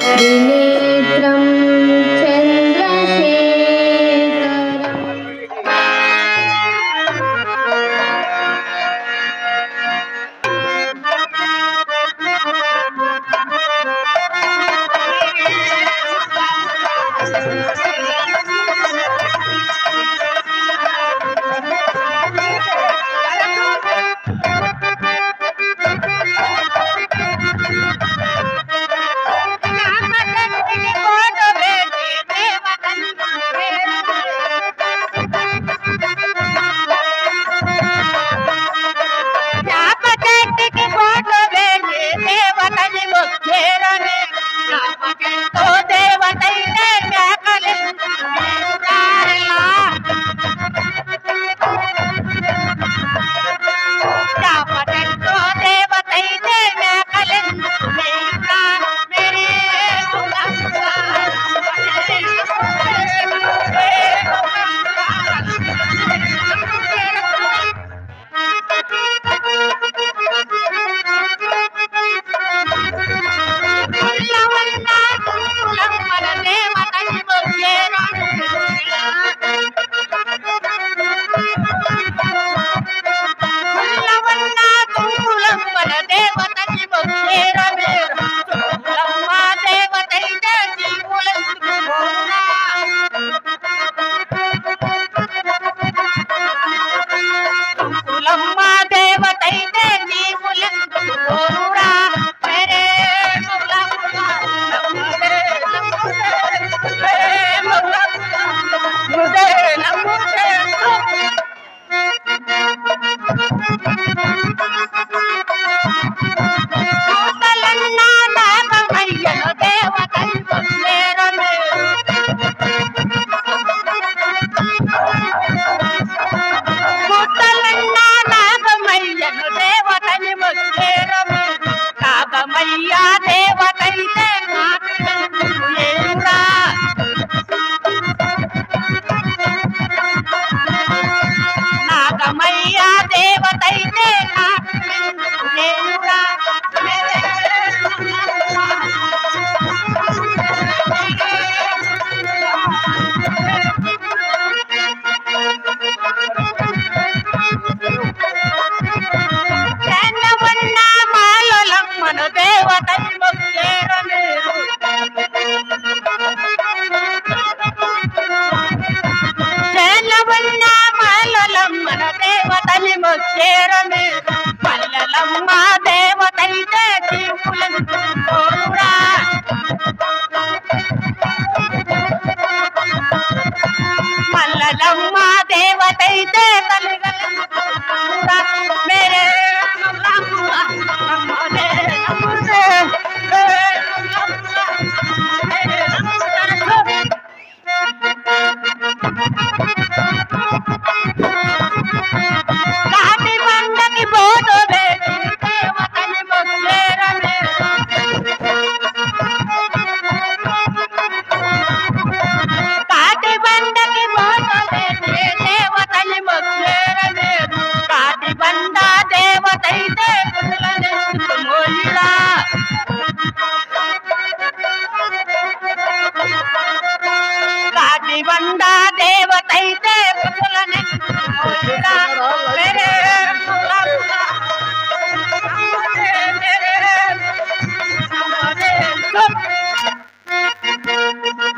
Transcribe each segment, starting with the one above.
त्रिनेत्रं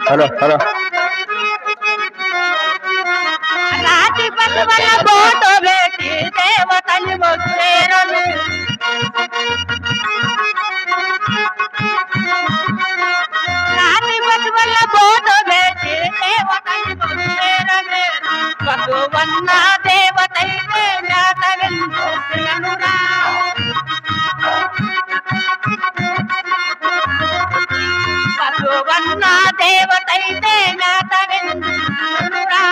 hello hello రాతి పసువల boat వేటి దేవతని మొక్కేరని రాతి పసువల బోటు వేటి దేవతని మొక్కేరని భగవన్న దేవతైతే జ్ఞాతవిందురా భగవన్న దేవతైతే జ్ఞాతవిందురా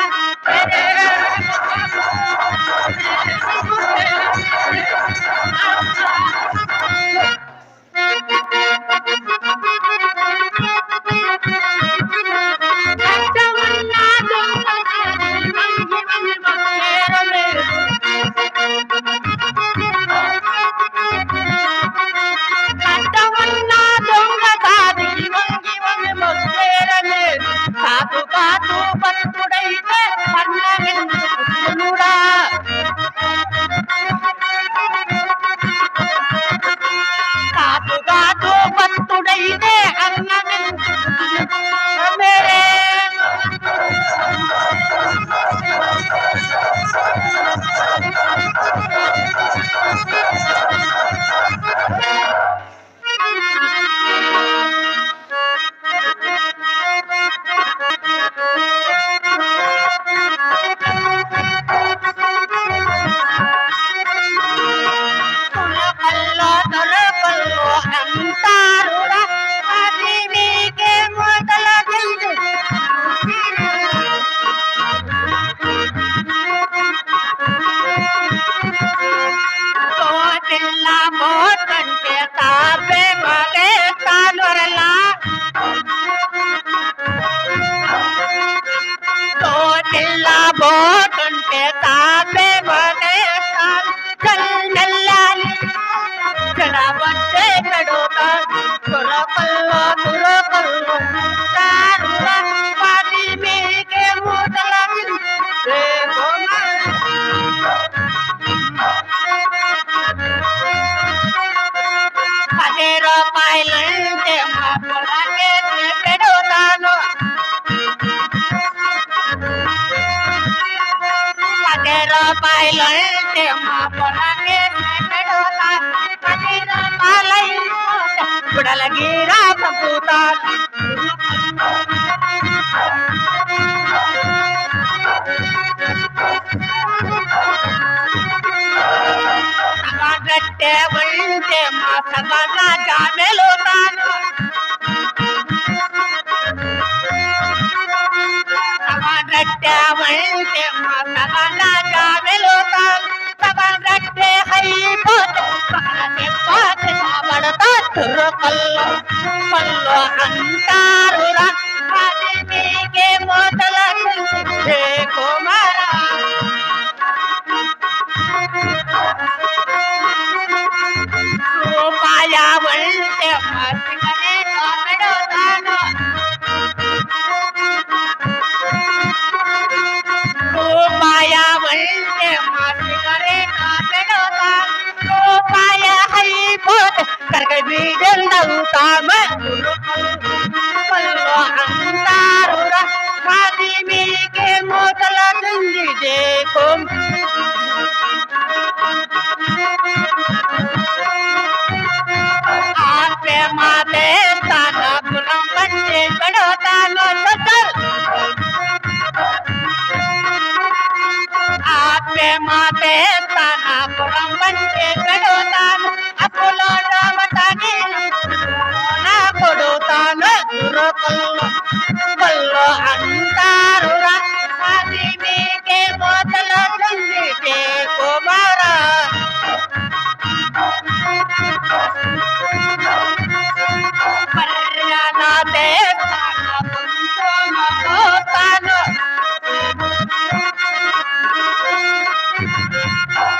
అన్నమించుడా కాదు కాదు భక్తుడైతే అన్నమించుడే బోటుంటే తాపే బనే కల్లెల్లాలి కడబట్టే కడుతా తురకల్లో తురకల్లో తారుల పాటి మీకే మూటల ₹10 మా పొలకే పెడుతాను ₹10 మా పొలకే పెడుతాను ₹10 గుడలగిరా పంపుతాను సగట్టే ఉంటే మా సగన జామెలుతాను సగట్టే ఉంటే మా సగన జామెలుతాను సగట్టే అయిపోతే పాతి పడతా తుర్రకల్లో కల్లో అంటారురా అది మీకే మోతల కుమారా రూపాయ ఉంటే మసిగనే పెడుతాను రూపాయ ఉంటే మసిగనే పెడుతాను రూపాయ అయిపోతే కరగ బీజందవుతాము కల్లో అంటారురా అది మీకే మూతల తుందిదే ఆపే మాతే తన గుణం పట్టి పెడతాను ఆపే మాతే తన గుణం పట్టి పెడతాను అప్పులో డమటని నా కొడుతాను తురకల్లో కల్లో అంటారురా అది మీకే మోతల తుందిదే కుమారా పర్యానాతే పోతాను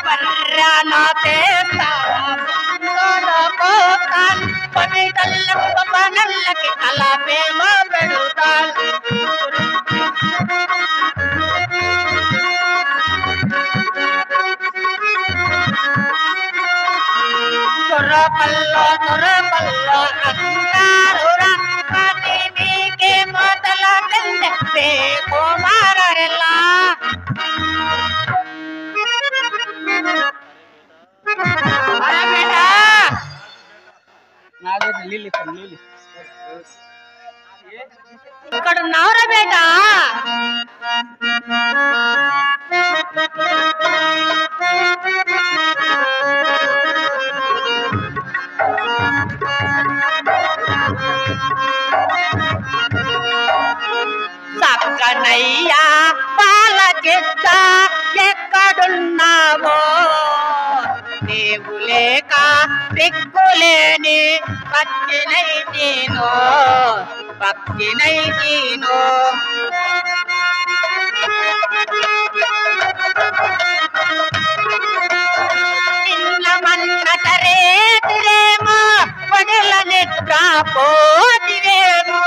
పర్యానాతే పోతాను పమిటల్లకు పనల్లకి కలపేమ పెడుతాను తురకల్లో తురకల్లో అంటారురా అది మీకే మొదల కిందే కుమారలా ఇక్కడ ఉన్నావురా బేటా సక్కనయ్యా పాలకిద్ద ఎక్కడున్నావో నీవు లేక దిక్కులేని భక్తినైతేనో నిన్న మన్నటరేమో వడల నిద్ర పోతివేమో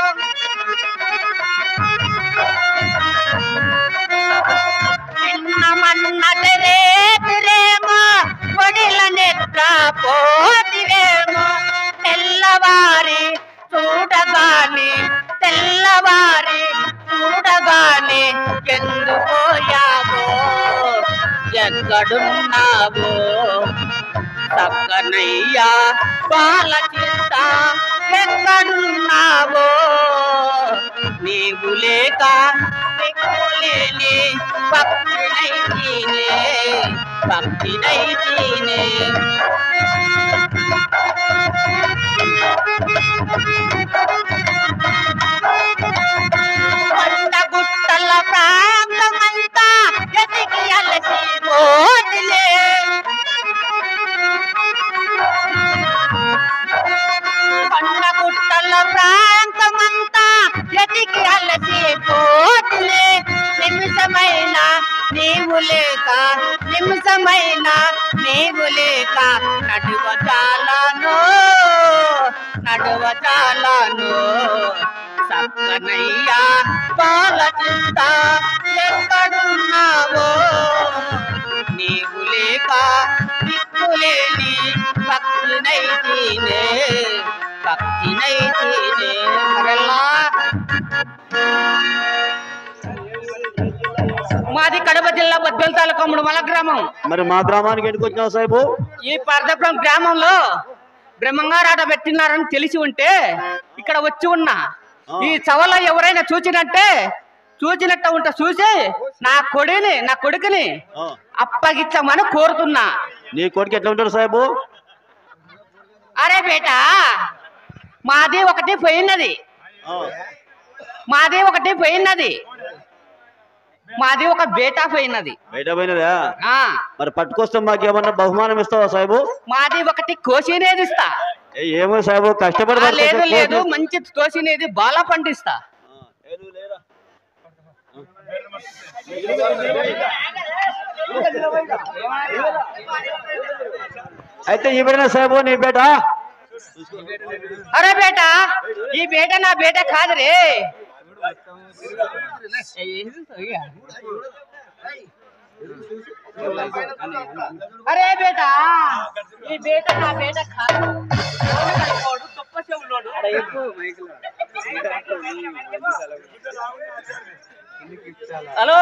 ఎక్కడున్నావో చక్కనయ్యా బాల చిత్త ఎక్కడున్నావో నీవు లేక దిక్కులేని భక్తినైతీనే భక్తినైతీనే కొండ గుట్టల ప్రాంతమంతా ఎదిగి అలసిపోతులే కొండ గుట్టల ప్రాంతమంతా ఎదిగి అలసిపోతులే నిమిషమైన నీవు లేక నిమిషమైన నీవు లేక నడువ చాలను చక్కనయ్యా బాల చిత్త ఎక్కడున్నావో నీవు లేక దిక్కులేని భక్తినైతీనే మరలా మాది కడప జిల్లా బద్వేల్ తాలూకా ముడుమల గ్రామం. మరి మా గ్రామానికి ఎందుకు వచ్చావు సాహిబు? ఈ పర్దపురం గ్రామంలో బ్రహ్మంగారాట పెట్టినారని తెలిసి ఉంటే ఇక్కడ వచ్చి ఉన్నా. ఈ సవల ఎవరైనా చూసినట్టు ఉంటే చూసి నా కొడుకుని అప్పగిచ్చమని కోరుతున్నా. నీ కొడుకు ఎట్లా ఉంటాడు సాహిబు? అరే బేటా మాది ఒకటి పోయినది మాది ఒక బేటా పోయినది. మరి పట్టుకొస్తే మాకు ఏమన్నా బహుమానం ఇస్తావా సాహిబు? మాది ఒకటి కోసినేది ఇస్తా. ఏమో సాహిబు కష్టపడతా. లేదు మంచి కోసినేది బాగా పండిస్తా. అయితే ఈ బేటనా సాహిబు నీ బేటా? అరే బేటా ఈ బేట నా బేట కాదురే. అరే బేటా ఈ బేట నా బేట కాదు. హలో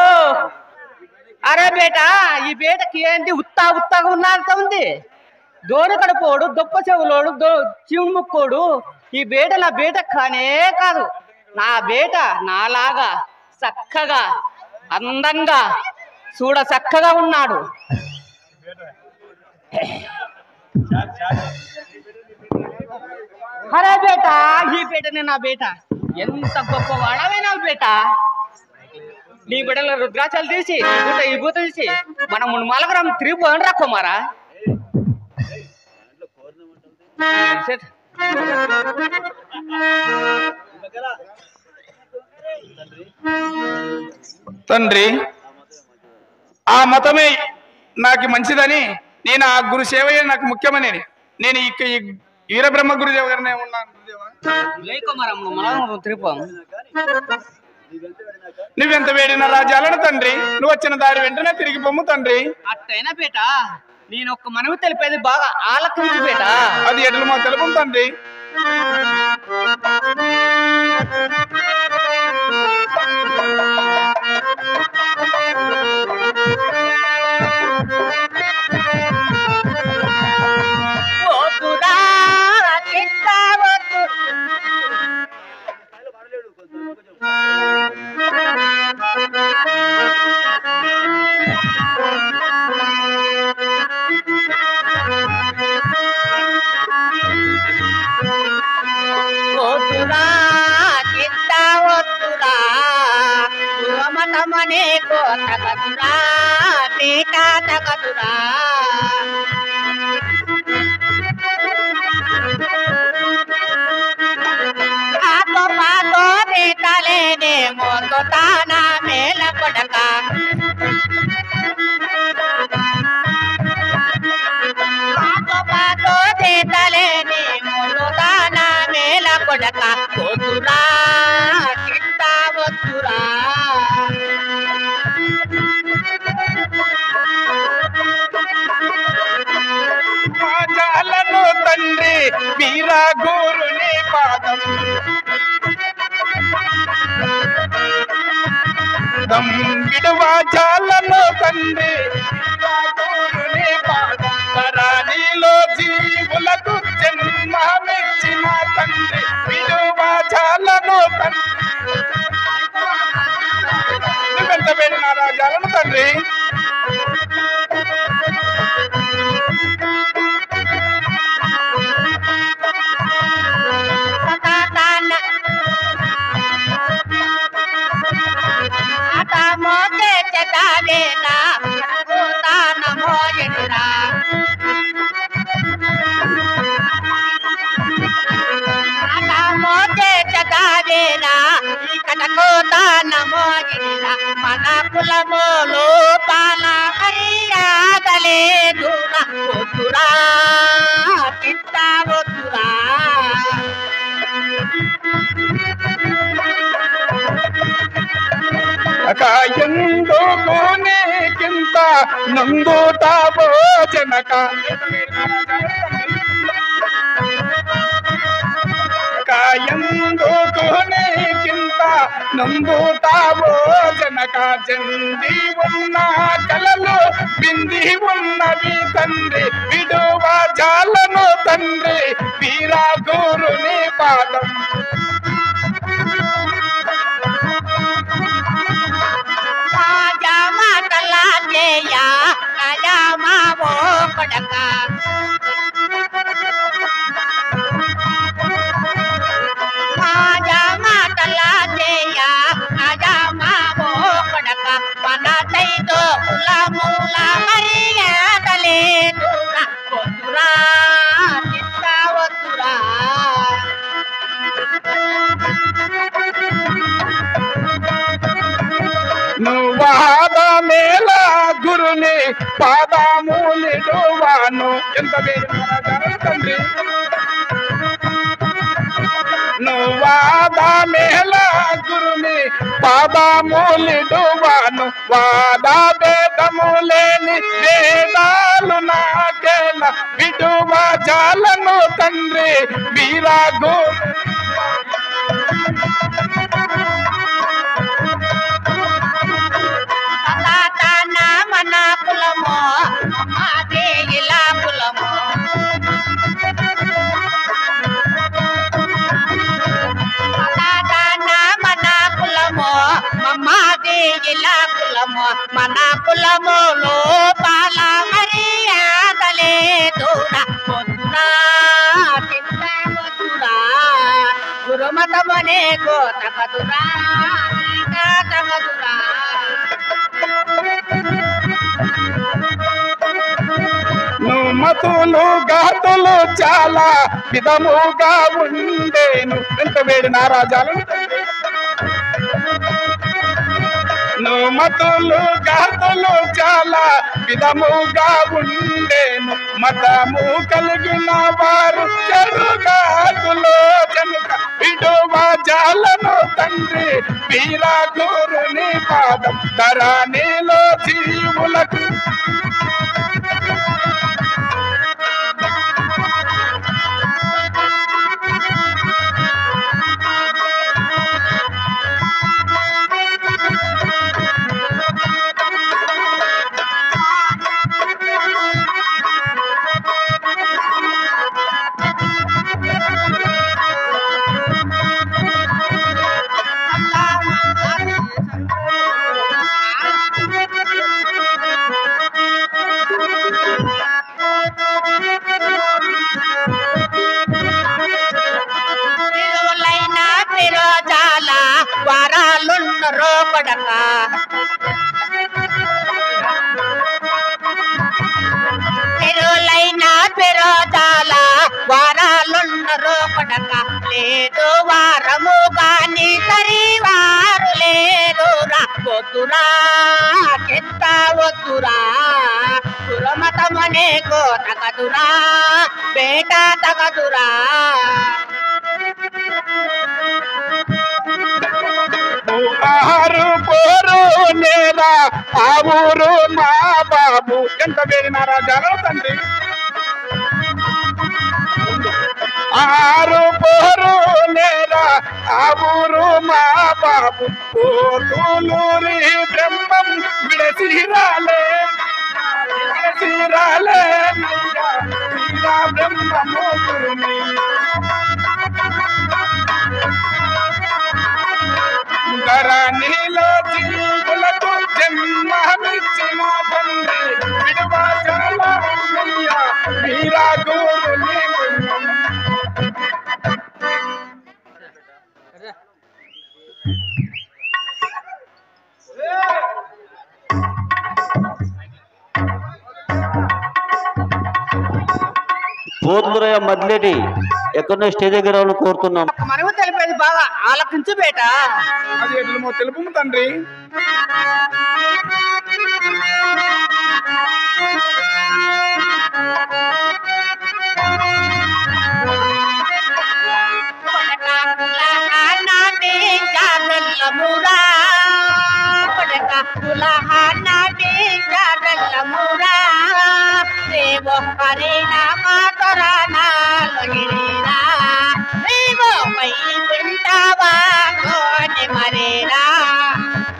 అరే బేటా ఈ బేటకి ఏంటి ఉత్తాగా ఉన్నంత ఉంది. దోర కడుపోడు దొప్ప చెవులోడు చీవుడు ముక్కోడు. ఈ బేట నా బేట కానే కాదు. నా బేట నాలాగా చక్కగా అందంగా చక్కగా ఉన్నాడు. అరే బేట ఈ బేటనే నా బేట. ఎంత గొప్ప వాడవైనా బేట. నీ బిడ్డలో రుద్రాచాలు తీసి ఈ భూత తీసి మనం మలగరం తిరిగి రా కుమారా. తండ్రి ఆ మతమే నాకు మంచిదని నేను ఆ గురు సేవయే నాకు ముఖ్యమని నేను ఈ వీరబ్రహ్మ గురుదేవ గారినే ఉన్నాను. నువ్వెంత వేడిన రాజ్యాలను తండ్రి నువ్వు వచ్చిన దారి వెంటనే తిరిగి పొమ్ము తండ్రి. అట్టయినా బేట నేను ఒక్క మనవి తెలిపేది బాగా ఆలకించు బేట. అది ఎట్లు మా తెలుపు తండ్రి. మనే కో తగదురా బేట తగదురా. ఆతో పాతో దేతలేనే మోతో తానా మేల కొడక. ఆతో పాతో దేతలేనే మోతో తానా మేల కొడక. కోతురా చిత్తా వద్దురా. రాజాలను తండ్రి వీరా గురుని పాదం విడువా జాలను తండ్రి చదావేనా నమో ఎడురా మోతే చదావేనా కనకోత నమో ఎడురా మన కులము లోపాల హరియాదలే దూర వద్దురా కింద వద్దురా ఎందుకోనేకింత నందుతా భోజనక ఎందుకోనేకింత నందుతా భోజనక జంది ఉన్న కలలు బింది ఉన్నవి తండ్రి విడువ జాలను తండ్రి వీరా గురుని పాదం కొడక మాటలా చేయ మావో కొడక మన తైదో కుల మూల మర్యాదలే దూర వద్దురా చిత్త వద్దురా నువ్వాద మేళ గురుని పాదమూలిడువాను ఎంత వేరు తండ్రి నువ్వాద మేళ గురుని పాదమూలిడువాను వాద భేదము లేని వేదాలు నాకేల విడువ జాలను తండ్రి వీరా గురు మన కులము మాదే ఇలా కులము మన కులము మాదే ఇలా కులము మన కులము లోపాల మర్యాదలే దూర వద్దురా కింద వద్దురా గురుమతమనే తగదురా తగదురా మతులు గాతులు చాలా విధముగా ఉండేను ఎంత వేడి నారాజాలు మతులు గాతులు చాలా విధముగా ఉండేను మతము కలిగిన వారు చెడుగాతులు జనుక విడువ జాలను తండ్రి వీరా గురుని పాదం ధరణిలో జీవులకు వారాలున్నరో కొడక పెరులైన పెరోదాల వారాలున్నరో కొడక లేదు వారము కాని సరివారు లేరు వద్దురా చెత్త వద్దురా కులమతమనే తగదురా బేట తగదురా ఆరు పోరు నేరా ఆ ఊరు మా బాబు ఎంత వేరి నారాజాలు తండ్రి ఆరు పోరు నేరా ఆ ఊరు మా బాబు పోతులూరి బ్రహ్మం విడసిరాలే బ్రహ్మము గురుని ధరణిలో జీవులకు జన్మమిచ్చిన తండ్రి విడువ చాలా వీరా గురుని గోతులయ్య మద్లేటి ఎక్కడో స్టేజ్ దగ్గర రావాలని కోరుతున్నాం. మనము తెలిపేది బాగా ఆలకించు బేట. అది ఎట్లమో తెలుపు తండ్రి.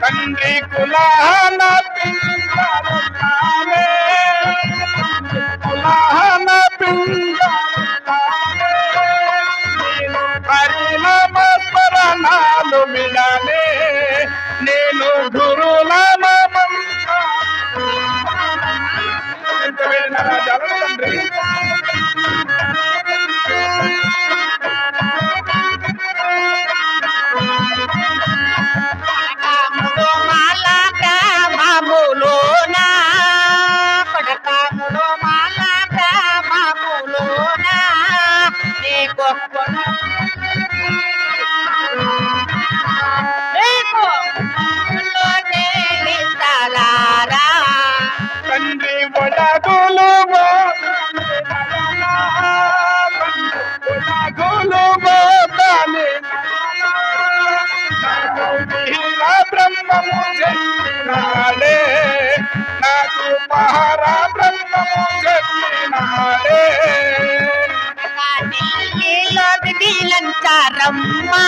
తండ్రి కులాన పిండాలే కులాన పిండాలే పరిణామ స్మరణాలు వినాలే నేను గురునామ ఎంత వేడిన రాజాలు తండ్రి. తండ్రి వడగులు బ్రహ్మము చెప్పినాడే నాకు పహారా బ్రహ్మము చెప్పినాడే. లంచారమ్మా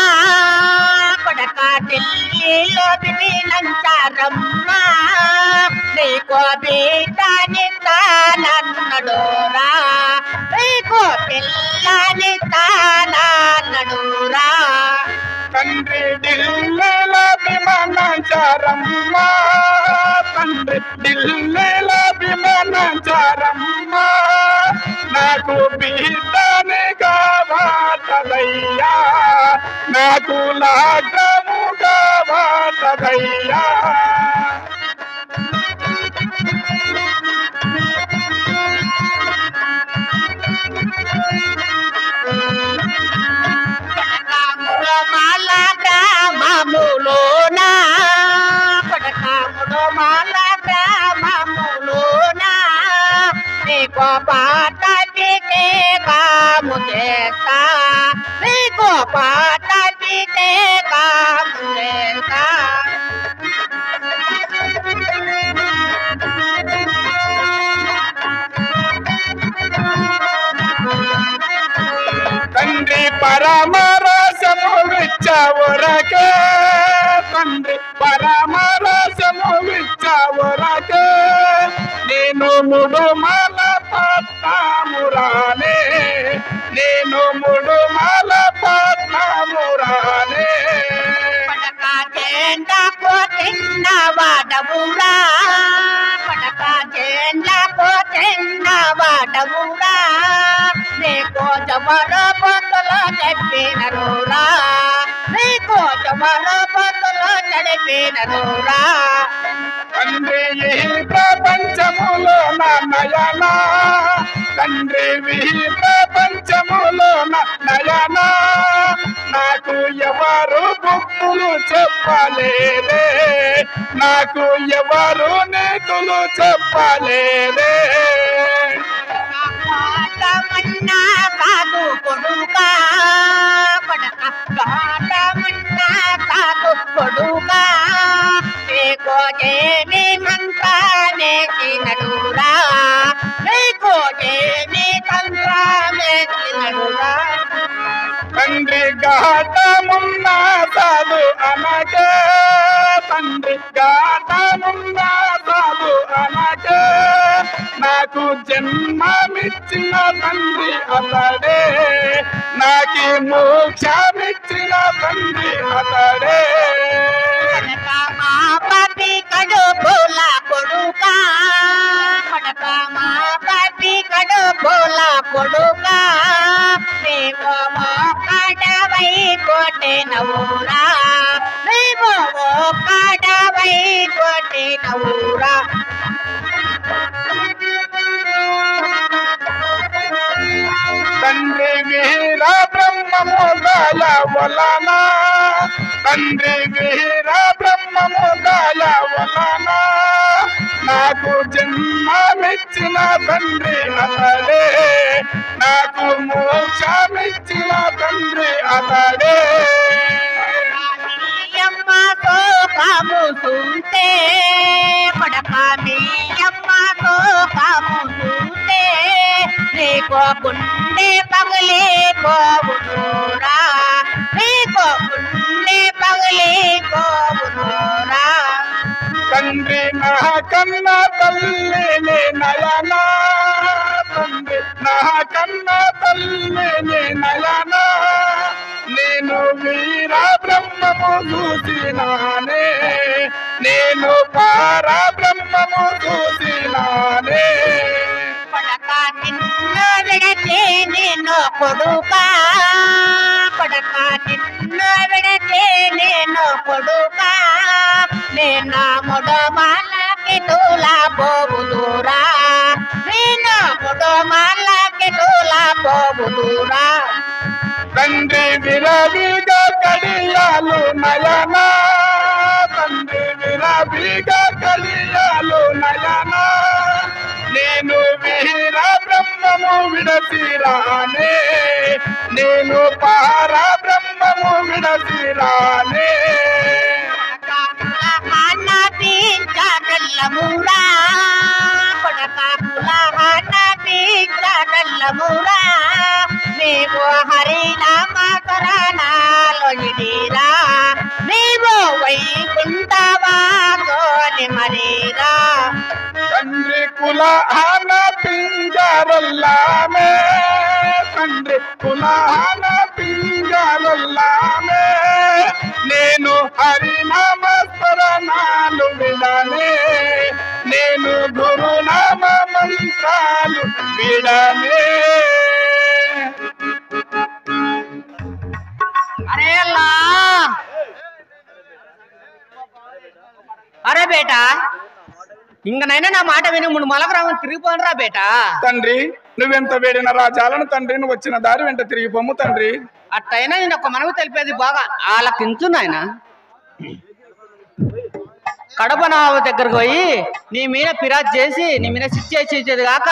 కొడక ఢిల్లీలో లంచారమ్మా నీకో బీటాని తానన్నడోరా నీకో పిల్లని తానన్నడోరా. తండ్రి ఢిల్లీల విమానాచారమ్మా తండ్రి ఢిల్లీల విమానాచారమ్మా నాకు బీటాని కావాలయ్యా నాకు లాగ్రము కావాలయ్యా. గ్రామములోనా కొడకాముడు మాల గ్రామములోనా నీకో పాటటికే కాము చేస్తా నీకో పాటటికే కాము చేస్తా. తండ్రి పరమరసము విచ్చవరకే తండ్రి పరమరసము విచ్చవరకే నేను ముడుమల పట్నమురానే నేను ముడుమల పట్నమురానే. పడక జెండాకు తిన్నవాడవురా పడక జెండాకు తిన్నవాడవురా నీకో జమరు పొత్తులు చెప్పినరురా నీకో జమరు పొత్తులు నడిపినరురా. తండ్రి ఈ ప్రపంచములో నా నయనా తండ్రి ఈ ప్రపంచములో నా నయనా నాకు ఎవరు భక్తులు చెప్పలేదే నాకు ఎవరు నీతులు చెప్పలేదే. ఘాటమన్నా కాదు కొడుకా పడక ఘాటమన్నా కాదు కొడుకా నీకో ఏమి మంత్రానే తినడురా నీకో ఏమి తంత్రానే తినడురా. తండ్రి ఘాటమున్నా సాధు అనకే తండ్రి ఘాటమున్నా సాధు అనకే నాకు జన్మమిచ్చిన తండ్రి అతడే నాకి మోక్షమిచ్చిన తండ్రి అతడే. మా పాపి కడుపుల కొడుకా పడక మా పాపి కడుపుల కొడుకా నీవో కడవై కొట్టినవురా నీవో కడవై కొట్టినవురా. దయ వలన తండ్రి వీర బ్రహ్మము దయ వలన నాకు జన్మమిచ్చిన తండ్రి అతడే నాకు మోక్షమిచ్చిన తండ్రి అతడే అమ్మతో కాముతుంటే పడక మీ అమ్మతో కాముతుంటే నీకో గుండె పగిలి పోవునురా నీకో గుండె పగిలి పోవునురా తండ్రి నా కన్న తల్లి నయన తండ్రి నా కన్న తల్లి నయన నేను వీర బ్రహ్మము చూసినానే నేను పార బ్రహ్మము చూసినానే పడక నిన్ను విడచి నేను కొడుకా పడక నిన్ను విడచి నేను కొడుకా నేను మొడమాలకి తూలా పోవుదురా నేను మొడమాలకి తూలా పోవుదురా తండ్రి విరవిగా కడియాలు నయన తండ్రి విరవిగా కడియాలు నయన నేను వీర బ్రహ్మము విడసిరానే నేను పార బ్రహ్మము విడసిరానే పించగల్లమురా కొడక కులహన పించగల్లమురా నీవు హరినామ కరణాలో ఇడిరా నీవు వైకుంఠవాసోని మరిరా తండ్రి కులహన పింజరల్లామే తండ్రి కులహన పింజరల్లామే నేను హరినామ స్మరణాలు విడనే నేను గురునామ మంత్రాలు విడనే అరే అల్లా అరే బేటా ఇంకనైనా నా మాట విని ముందు మలకరామని తిరిగిపోనరా బేటా తండ్రి నువ్వెంత వేడిన రాజాలను తండ్రి నువ్వు వచ్చిన దారి వెంట తిరిగిపోము తండ్రి అట్టయినా నేను ఒక మనవి తెలిపేది బాగా ఆలకించు నాయన కడప నావ దగ్గరకు పోయి నీ మీద ఫిరాజ్ చేసి నీ మీద శిక్షేసేది కాక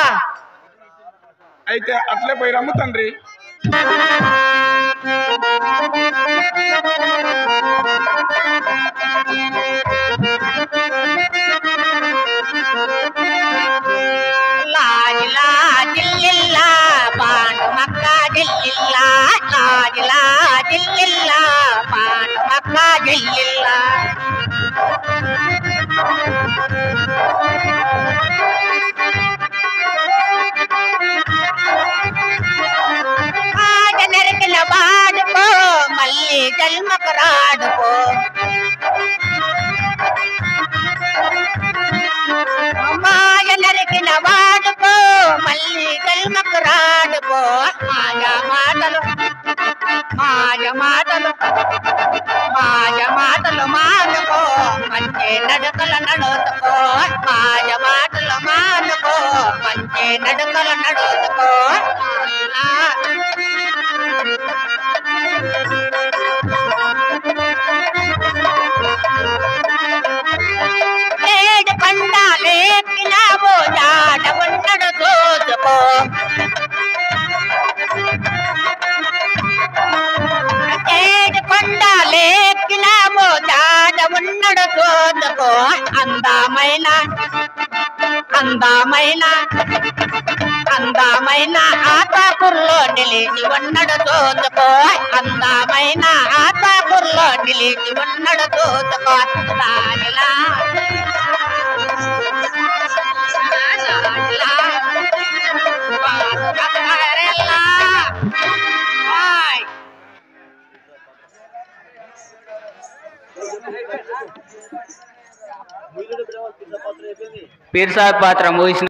అయితే అట్లే పోయి రమ్ము తండ్రి లాజిలా జిల్లిల్లా పాండు మక్క జిల్లిల్లా లాజిలా జిల్లిల్లా పాండు మక్క జిల్లిల్లా నరికిన వాడుకో మళ్ళీ జన్మకు రాడుకో మాయ నరికిన వాడుకో మళ్ళీ జన్మకు రాడుకో మాయ మాటలు మాయ మాటలు మాయ మాటలు మానుకో మంచి నడుకల నడుచుకో మాయ మాటలు మానుకో మంచి నడుకల నడుచుకో ఏడు పండాలేకినావో జాడ ఉన్నడు చూసుకో ఏడు పండాలేకినావో జాడ ఉన్నడు చూసుకో అందమైన అందమైన అందమైన ఆతాపుర్లో నిలిచి ఉన్నడు చూసుకో అందమైన ఆతాపుర్లో నిలిచి ఉన్నడు చూసుకో రాజులా రాజులా పాదుకరెల్లా హాయ్ పీర్ సాహెబ్ పాత్ర ముగిసిన